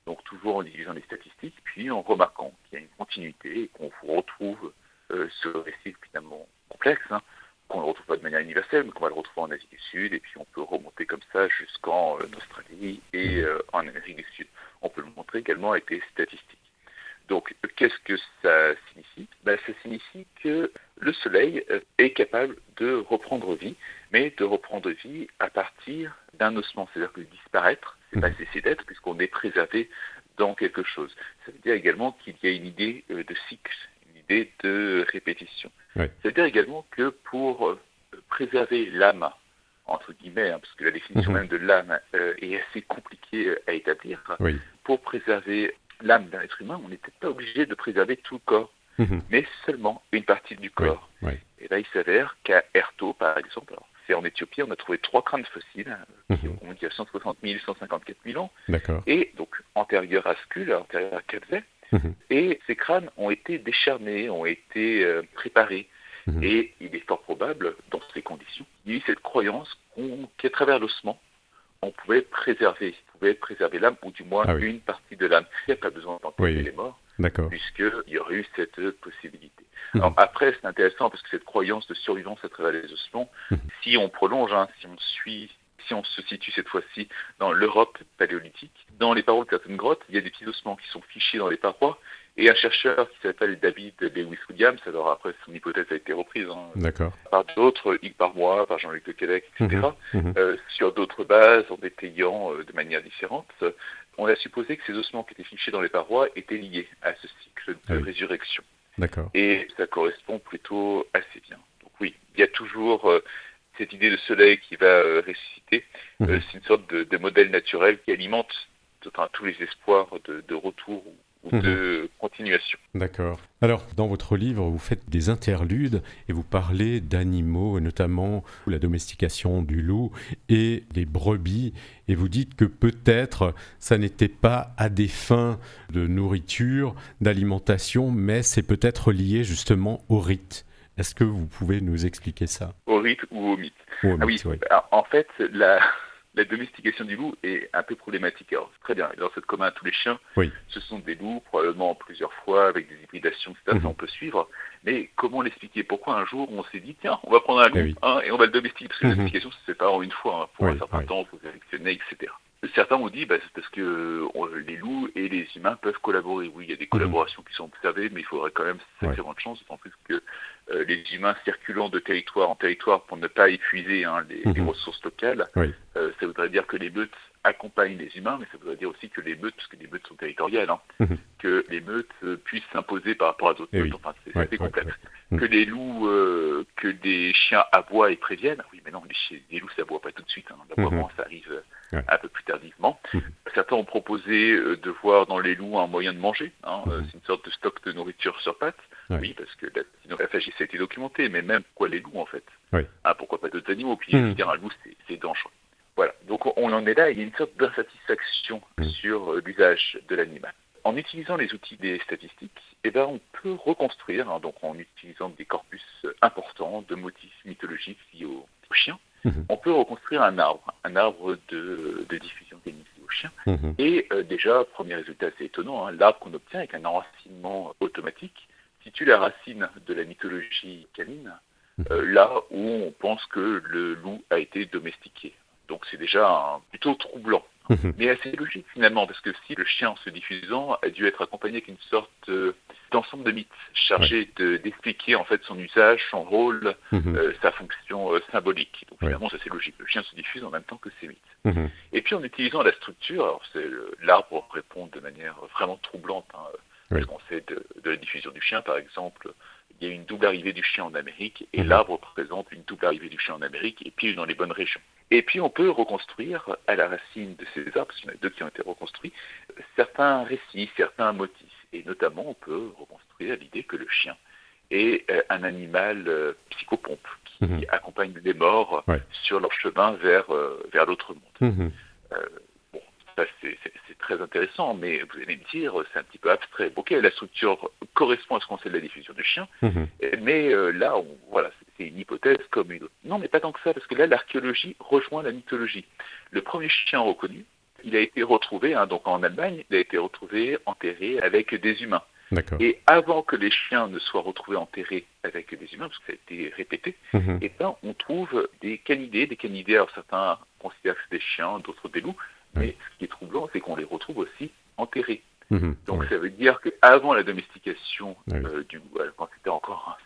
donc toujours en divisant les statistiques, puis en remarquant qu'il y a une continuité et qu'on retrouve ce récit finalement complexe, qu'on ne le retrouve pas de manière universelle, mais qu'on va le retrouver en Asie du Sud, et puis on peut remonter comme ça jusqu'en Australie et en Amérique du Sud. On peut le montrer également avec des statistiques. Donc, qu'est-ce que ça signifie ? Ça signifie que le Soleil est capable de reprendre vie, mais de reprendre vie à partir d'un ossement. C'est-à-dire que disparaître, c'est pas cesser d'être, puisqu'on est préservé dans quelque chose. Ça veut dire également qu'il y a une idée de cycle, une idée de répétition. Oui. C'est-à-dire également que pour préserver l'âme, entre guillemets, parce que la définition même de l'âme est assez compliquée à établir, Oui. pour préserver l'âme d'un être humain, on n'est peut-être pas obligé de préserver tout le corps, mais seulement une partie du corps. Oui. Et là, il s'avère qu'à Erto, par exemple, c'est en Éthiopie, on a trouvé 3 crânes fossiles qui ont il y a 160 000, 154 000 ans, D'accord. et donc antérieurs à Skull, antérieurs à Kabze, et ces crânes ont été décharnés, ont été préparés. Et il est fort probable, dans ces conditions, il y a eu cette croyance qu'à travers l'ossement, on pouvait préserver l'âme, ou du moins une partie de l'âme. Il n'y a pas besoin d'enterrer les morts, puisqu'il y aurait eu cette possibilité. Alors après, c'est intéressant parce que cette croyance de survivance à travers les ossements, si on prolonge, si on se situe cette fois-ci dans l'Europe paléolithique, dans les parois de certaines grottes, il y a des petits ossements qui sont fichés dans les parois, et un chercheur qui s'appelle David Lewis Williams, alors après son hypothèse a été reprise par d'autres, par moi, par Jean-Luc Le Québec, etc., sur d'autres bases, en détaillant de manière différente, on a supposé que ces ossements qui étaient fichés dans les parois étaient liés à ce cycle de résurrection. D'accord. Et ça correspond plutôt assez bien. Donc oui, il y a toujours cette idée de soleil qui va ressusciter. C'est une sorte de modèle naturel qui alimente tous les espoirs de retour ou de continuation. D'accord. Alors, dans votre livre, vous faites des interludes et vous parlez d'animaux, notamment la domestication du loup et des brebis, et vous dites que peut-être ça n'était pas à des fins de nourriture, d'alimentation, mais c'est peut-être lié justement au rite. Est-ce que vous pouvez nous expliquer ça ? Au rite ou au mythe. Oui. Alors, en fait, la domestication du loup est un peu problématique. Alors, c'est très bien, il est dans commun à tous les chiens. Ce sont des loups, probablement plusieurs fois, avec des hybridations, etc. Ça, on peut suivre. Mais comment l'expliquer ? Pourquoi un jour, on s'est dit, tiens, on va prendre un loup et on va le domestiquer ? Parce que la domestication, ça se fait pas en une fois. Pour un certain temps, il faut sélectionner, etc. Certains ont dit, c'est parce que les loups et les humains peuvent collaborer. Oui, il y a des collaborations qui sont observées, mais il faudrait quand même sacrément de chance, d'autant plus que les humains circulant de territoire en territoire pour ne pas épuiser les ressources locales, ça voudrait dire que les meutes accompagnent les humains, mais ça voudrait dire aussi que les meutes, parce que les meutes sont territoriales, que les meutes puissent s'imposer par rapport à d'autres meutes. Enfin, c'est assez complexe. Que les loups, que des chiens aboient et préviennent. Oui, mais non, les loups, ça aboie pas tout de suite. L'aboiement, ça arrive un peu plus tardivement. Certains ont proposé de voir dans les loups un moyen de manger. C'est une sorte de stock de nourriture sur pattes. Oui, parce que la cynophagie, ça a été documenté, mais même pourquoi les loups, en fait. Pourquoi pas d'autres animaux ? Puis, dire un loup, c'est dangereux. Voilà, donc on en est là, il y a une sorte d'insatisfaction sur l'usage de l'animal. En utilisant les outils des statistiques, on peut reconstruire, donc en utilisant des corpus importants de motifs mythologiques liés aux chiens, on peut reconstruire un arbre de diffusion génétique aux chiens. Et déjà, premier résultat assez étonnant, l'arbre qu'on obtient avec un enracinement automatique situe la racine de la mythologie canine, là où on pense que le loup a été domestiqué. Donc c'est déjà plutôt troublant, mais assez logique finalement, parce que si le chien en se diffusant a dû être accompagné avec une sorte d'ensemble de mythes chargés d'expliquer en fait son usage, son rôle, sa fonction symbolique. Donc finalement ça c'est logique, le chien se diffuse en même temps que ses mythes. Et puis en utilisant la structure, alors l'arbre répond de manière vraiment troublante, parce qu'on sait de la diffusion du chien par exemple. Il y a une double arrivée du chien en Amérique, et l'arbre présente une double arrivée du chien en Amérique, et puis dans les bonnes régions. Et puis on peut reconstruire à la racine de ces arbres, parce qu'il y en a 2 qui ont été reconstruits, certains récits, certains motifs. Et notamment, on peut reconstruire l'idée que le chien est un animal psychopompe, qui accompagne les morts sur leur chemin vers l'autre monde. Ça, c'est très intéressant, mais vous allez me dire, c'est un petit peu abstrait. Ok, la structure correspond à ce qu'on sait de la diffusion du chien, mais là, c'est une hypothèse comme une autre. Non, mais pas tant que ça, parce que là, l'archéologie rejoint la mythologie. Le premier chien reconnu, il a été retrouvé, donc en Allemagne, il a été retrouvé enterré avec des humains. Et avant que les chiens ne soient retrouvés enterrés avec des humains, parce que ça a été répété, on trouve des canidés. Des canidés, alors certains considèrent que c'est des chiens, d'autres des loups, mais ce qui est troublant, c'est qu'on les retrouve aussi enterrés. Donc ça veut dire qu'avant la domestication du loup, quand c'est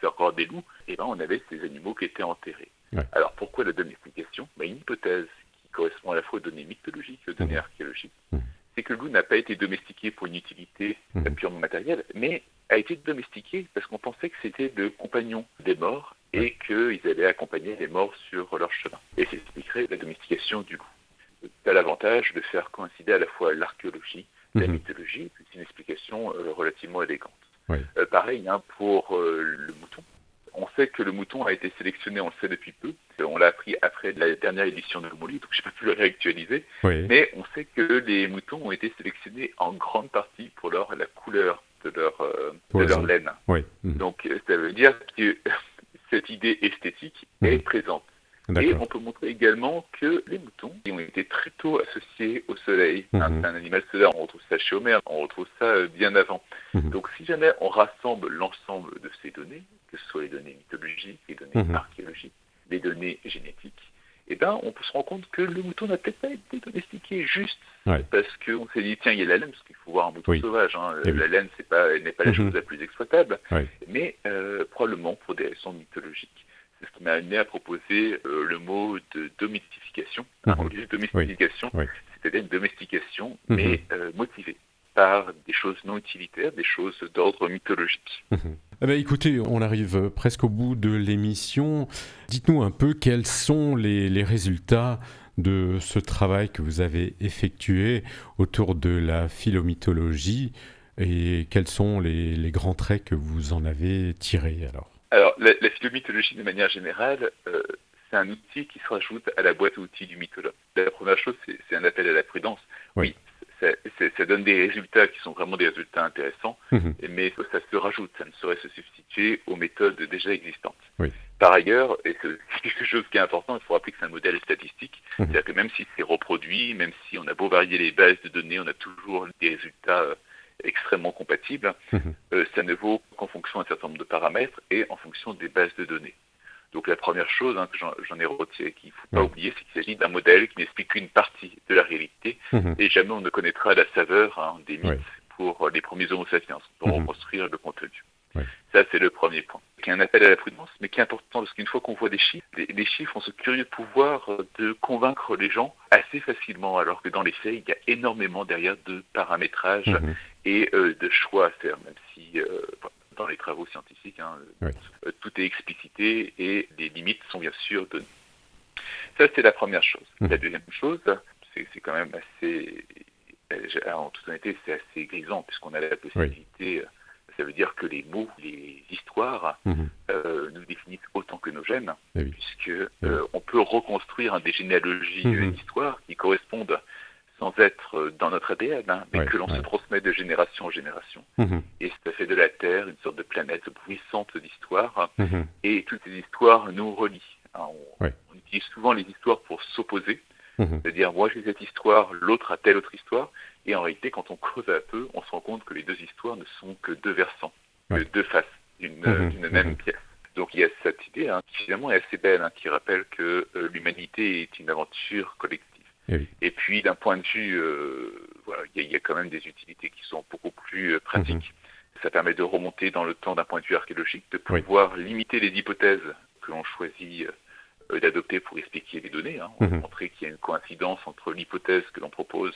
encore des loups, on avait ces animaux qui étaient enterrés. Alors pourquoi la domestication ? Une hypothèse qui correspond à la fois aux données mythologiques et aux données archéologiques, c'est que le loup n'a pas été domestiqué pour une utilité purement matérielle, mais a été domestiqué parce qu'on pensait que c'était le compagnon des morts et qu'ils allaient accompagner les morts sur leur chemin. Et c'est ce qui crée la domestication du loup. Ça a l'avantage de faire coïncider à la fois l'archéologie, la mythologie, et puis c'est une explication relativement élégante. Oui. Pareil pour le mouton. On sait que le mouton a été sélectionné, on le sait depuis peu. On l'a appris après la dernière édition de Moli, donc je n'ai pas pu le réactualiser. Oui. Mais on sait que les moutons ont été sélectionnés en grande partie pour la couleur de leur laine. Oui. Donc ça veut dire que cette idée esthétique est présente. Et on peut montrer également que les moutons ont été très tôt associés au soleil. C'est un animal solaire, on retrouve ça chez Homère, on retrouve ça bien avant. Donc si jamais on rassemble l'ensemble de ces données, que ce soit les données mythologiques, les données archéologiques, les données génétiques, eh ben, on peut se rendre compte que le mouton n'a peut-être pas été domestiqué juste parce qu'on s'est dit, tiens, il y a la laine, parce qu'il faut voir un mouton sauvage. La laine, elle n'est pas la chose la plus exploitable, mais probablement pour des raisons mythologiques. C'est ce qui m'a amené à proposer le mot de domestication. Au lieu de domestication, c'est-à-dire une domestication, mais motivée par des choses non utilitaires, des choses d'ordre mythologique. Eh bien, écoutez, on arrive presque au bout de l'émission. Dites-nous un peu quels sont les résultats de ce travail que vous avez effectué autour de la phylomythologie et quels sont les grands traits que vous en avez tirés alors. Alors, la phylomythologie, de manière générale, c'est un outil qui se rajoute à la boîte à outils du mythologue. La première chose, c'est un appel à la prudence. Oui, ça donne des résultats qui sont vraiment des résultats intéressants, mais ça se rajoute, ça ne saurait se substituer aux méthodes déjà existantes. Par ailleurs, et c'est quelque chose qui est important, il faut rappeler que c'est un modèle statistique, c'est-à-dire que même si c'est reproduit, même si on a beau varier les bases de données, on a toujours des résultats extrêmement compatibles, ça ne vaut qu'en fonction d'un certain nombre de paramètres et en fonction des bases de données. Donc la première chose que j'en ai retiré, qu'il ne faut pas oublier, c'est qu'il s'agit d'un modèle qui n'explique qu'une partie de la réalité et jamais on ne connaîtra la saveur des mythes pour les premiers Homo sapiens, pour reconstruire le contenu. Ça, c'est le premier point. Qui est un appel à la prudence, mais qui est important parce qu'une fois qu'on voit des chiffres, les chiffres ont ce curieux pouvoir de convaincre les gens assez facilement, alors que dans les faits, il y a énormément derrière de paramétrage et de choix à faire, même si dans les travaux scientifiques, tout est explicité et les limites sont bien sûr données. Ça, c'est la première chose. La deuxième chose, c'est quand même assez, en toute honnêteté, c'est assez grisant puisqu'on a la possibilité... Ça veut dire que les mots, les histoires nous définissent autant que nos gènes, puisque on peut reconstruire des généalogies d'histoires qui correspondent sans être dans notre ADN, mais que l'on se transmet de génération en génération. Et ça fait de la Terre une sorte de planète bruissante d'histoires, et toutes ces histoires nous relient. On utilise souvent les histoires pour s'opposer, c'est-à-dire moi j'ai cette histoire, l'autre a telle autre histoire, et en réalité quand on creuse un peu, on se rend compte que les deux histoires ne sont que deux versants, que deux faces d'une même pièce. Donc il y a cette idée qui finalement est assez belle, qui rappelle que l'humanité est une aventure collective. Et puis d'un point de vue, il y a quand même des utilités qui sont beaucoup plus pratiques. Ça permet de remonter dans le temps d'un point de vue archéologique, de pouvoir limiter les hypothèses que l'on choisit d'adopter pour expliquer les données. On va montrer qu'il y a une coïncidence entre l'hypothèse que l'on propose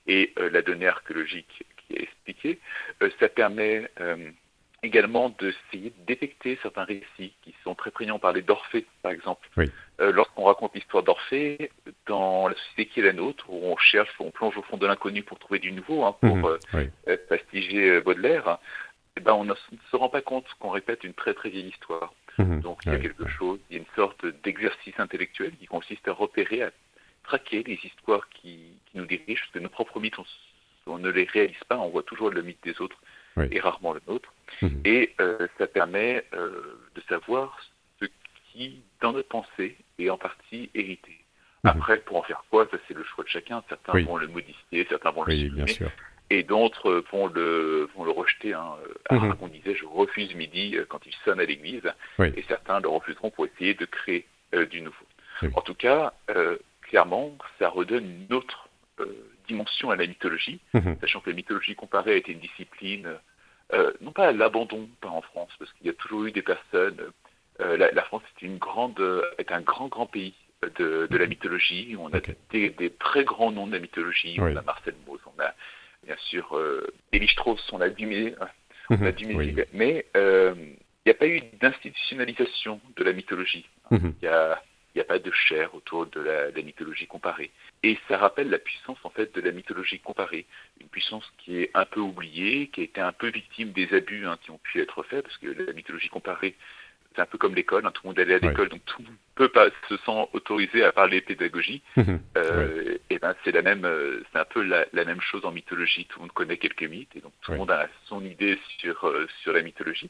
et la donnée archéologique qui est expliquée. Ça permet également d'essayer de détecter certains récits qui sont très prégnants. Parler d'Orphée, par exemple. Lorsqu'on raconte l'histoire d'Orphée, dans la société qui est la nôtre, où on cherche, on plonge au fond de l'inconnu pour trouver du nouveau, pour pastiger Baudelaire, on ne se rend pas compte qu'on répète une très très vieille histoire. Donc il y a quelque chose, il y a une sorte d'exercice intellectuel qui consiste à repérer, à traquer les histoires qui nous dirigent, parce que nos propres mythes, on ne les réalise pas, on voit toujours le mythe des autres et rarement le nôtre. Et ça permet de savoir ce qui, dans notre pensée, est en partie hérité. Après, pour en faire quoi, ça c'est le choix de chacun. Certains vont le modifier, certains vont le supprimer. Et d'autres vont le rejeter. On disait, je refuse midi quand il sonne à l'église, et certains le refuseront pour essayer de créer du nouveau. En tout cas, clairement, ça redonne une autre dimension à la mythologie, sachant que la mythologie comparée a été une discipline, non pas à l'abandon, pas en France, parce qu'il y a toujours eu des personnes. La France est un grand pays de la mythologie. On a des très grands noms de la mythologie. On a Marcel Mauss, on a bien sûr Lévi-Strauss, on a Dumay, On a du mythique, mais il n'y a pas eu d'institutionnalisation de la mythologie. Il n'y a pas de chair autour de la mythologie comparée. Et ça rappelle la puissance en fait de la mythologie comparée, une puissance qui est un peu oubliée, qui a été un peu victime des abus qui ont pu être faits, parce que la mythologie comparée, c'est un peu comme l'école, tout le monde allait à l'école, donc tout le monde peut pas se sent autorisé à parler pédagogie. Et ben c'est un peu la même chose en mythologie. Tout le monde connaît quelques mythes, et donc tout le monde a son idée sur la mythologie.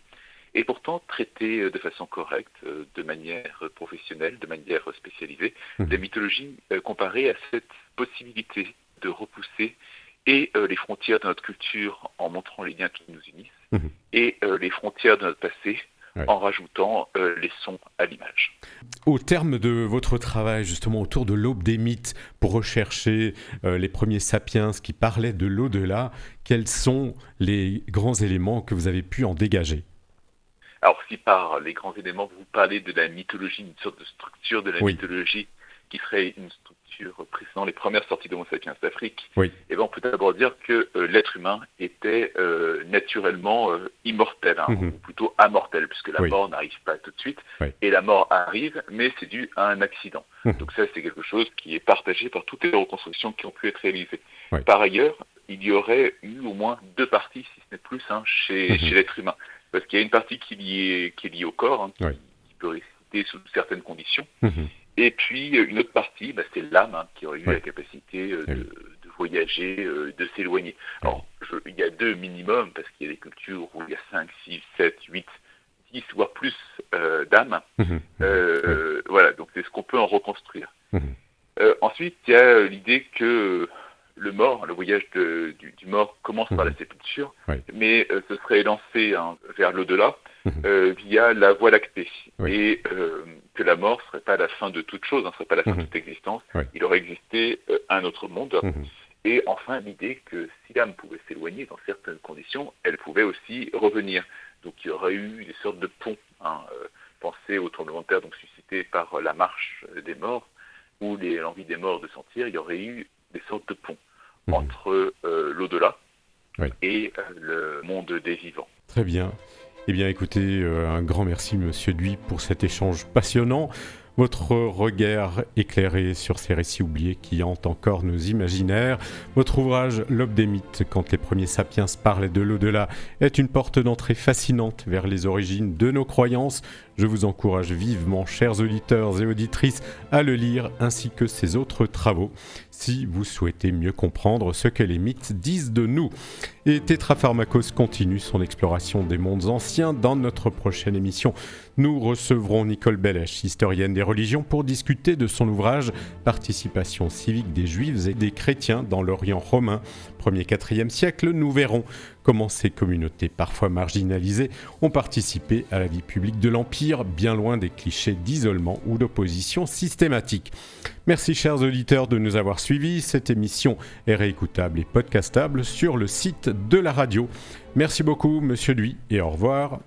Et pourtant traité de façon correcte, de manière professionnelle, de manière spécialisée. La mythologie comparée a cette possibilité de repousser et les frontières de notre culture en montrant les liens qui nous unissent, et les frontières de notre passé en rajoutant les sons à l'image. Au terme de votre travail, justement, autour de l'aube des mythes, pour rechercher les premiers sapiens qui parlaient de l'au-delà, quels sont les grands éléments que vous avez pu en dégager ? Alors, si par les grands éléments, vous parlez de la mythologie, une sorte de structure de la mythologie qui serait une structure précédant les premières sorties d'Homo sapiens d'Afrique, et ben on peut d'abord dire que l'être humain était naturellement immortel, ou plutôt amortel, puisque la mort n'arrive pas tout de suite, et la mort arrive, mais c'est dû à un accident. Donc ça, c'est quelque chose qui est partagé par toutes les reconstructions qui ont pu être réalisées. Par ailleurs, il y aurait eu au moins 2 parties, si ce n'est plus, chez l'être humain. Parce qu'il y a une partie qui est liée au corps, qui peut résister sous certaines conditions. Et puis une autre partie, c'est l'âme, qui aurait eu la capacité de voyager, de s'éloigner. Alors, il y a 2 minimum, parce qu'il y a des cultures où il y a 5, 6, 7, 8, 10, voire plus d'âmes. Voilà, donc c'est ce qu'on peut en reconstruire. Ensuite, il y a l'idée que le voyage du mort commence par la sépulture, mais ce serait lancé vers l'au-delà via la Voie lactée, et que la mort ne serait pas la fin de toute chose, ne serait pas la fin de toute existence, il aurait existé un autre monde. Et enfin, l'idée que si l'âme pouvait s'éloigner dans certaines conditions, elle pouvait aussi revenir. Donc il y aurait eu des sortes de ponts, pensez au tremblement de terre donc suscité par la marche des morts, ou l'envie des morts de sentir, il y aurait eu des sortes de ponts entre l'au-delà et le monde des vivants. Très bien. Eh bien, écoutez, un grand merci, Monsieur Duy, pour cet échange passionnant. Votre regard éclairé sur ces récits oubliés qui hantent encore nos imaginaires. Votre ouvrage « L'aube des mythes, quand les premiers sapiens parlaient de l'au-delà » est une porte d'entrée fascinante vers les origines de nos croyances. Je vous encourage vivement, chers auditeurs et auditrices, à le lire ainsi que ses autres travaux, si vous souhaitez mieux comprendre ce que les mythes disent de nous. Et Tetra Pharmakos continue son exploration des mondes anciens. Dans notre prochaine émission, nous recevrons Nicole Bellech, historienne des religions, pour discuter de son ouvrage « Participation civique des Juifs et des chrétiens dans l'Orient romain, 1er-4e siècle ». Nous verrons comment ces communautés parfois marginalisées ont participé à la vie publique de l'Empire, bien loin des clichés d'isolement ou d'opposition systématique. Merci chers auditeurs de nous avoir suivis. Cette émission est réécoutable et podcastable sur le site de la radio. Merci beaucoup Monsieur Duy et au revoir.